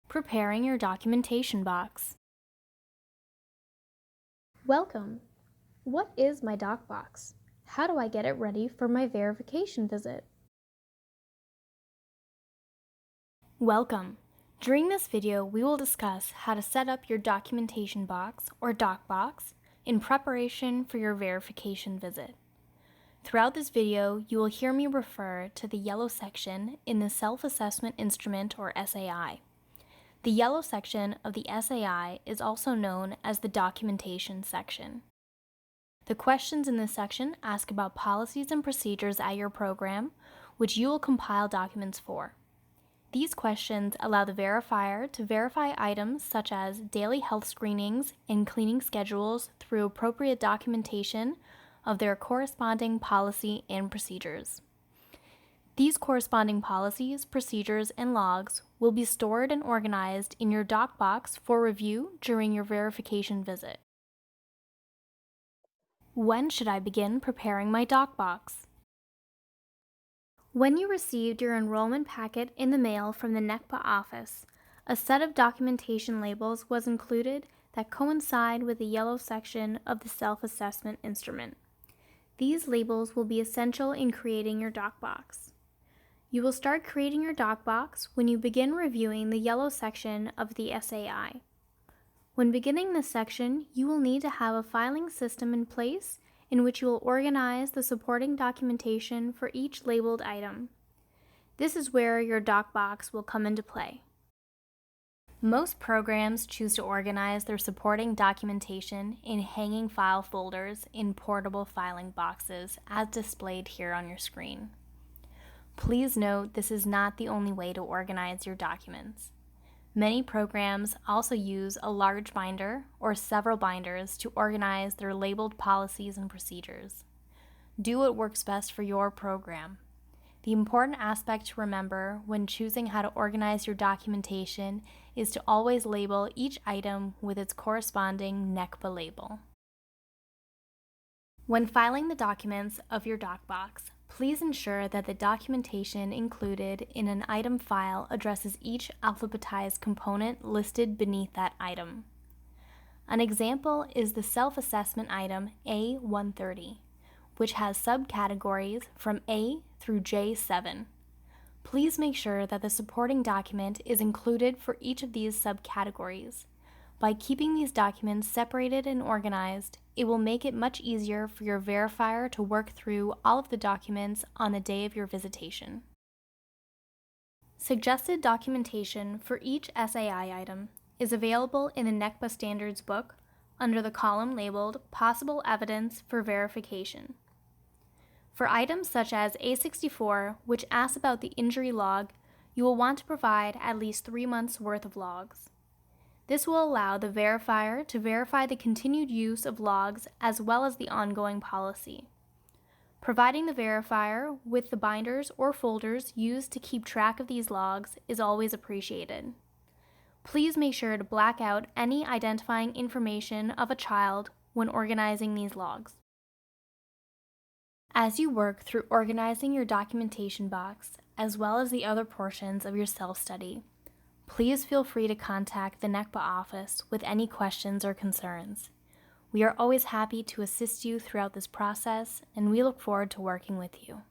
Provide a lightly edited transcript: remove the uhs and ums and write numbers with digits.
Preparing your documentation box. Welcome! What is my doc box? How do I get it ready for my verification visit? Welcome! During this video, we will discuss how to set up your documentation box or doc box in preparation for your verification visit. Throughout this video, you will hear me refer to the yellow section in the Self Assessment Instrument or SAI. The yellow section of the SAI is also known as the documentation section. The questions in this section ask about policies and procedures at your program, which you will compile documents for. These questions allow the verifier to verify items such as daily health screenings and cleaning schedules through appropriate documentation of their corresponding policy and procedures. These corresponding policies, procedures, and logs will be stored and organized in your doc box for review during your verification visit. When should I begin preparing my doc box? When you received your enrollment packet in the mail from the NECPA office, a set of documentation labels was included that coincide with the yellow section of the self-assessment instrument. These labels will be essential in creating your doc box. You will start creating your doc box when you begin reviewing the yellow section of the SAI. When beginning this section, you will need to have a filing system in place in which you will organize the supporting documentation for each labeled item. This is where your doc box will come into play. Most programs choose to organize their supporting documentation in hanging file folders in portable filing boxes as displayed here on your screen. Please note this is not the only way to organize your documents. Many programs also use a large binder or several binders to organize their labeled policies and procedures. Do what works best for your program. The important aspect to remember when choosing how to organize your documentation is to always label each item with its corresponding NECPA label. When filing the documents of your doc box, please ensure that the documentation included in an item file addresses each alphabetized component listed beneath that item. An example is the self-assessment item A130, which has subcategories from A through J7. Please make sure that the supporting document is included for each of these subcategories. By keeping these documents separated and organized, it will make it much easier for your verifier to work through all of the documents on the day of your visitation. Suggested documentation for each SAI item is available in the NECPA Standards book under the column labeled Possible Evidence for Verification. For items such as A64, which asks about the injury log, you will want to provide at least 3 months' worth of logs. This will allow the verifier to verify the continued use of logs as well as the ongoing policy. Providing the verifier with the binders or folders used to keep track of these logs is always appreciated. Please make sure to black out any identifying information of a child when organizing these logs. As you work through organizing your documentation box, as well as the other portions of your self-study, please feel free to contact the NECPA office with any questions or concerns. We are always happy to assist you throughout this process, and we look forward to working with you.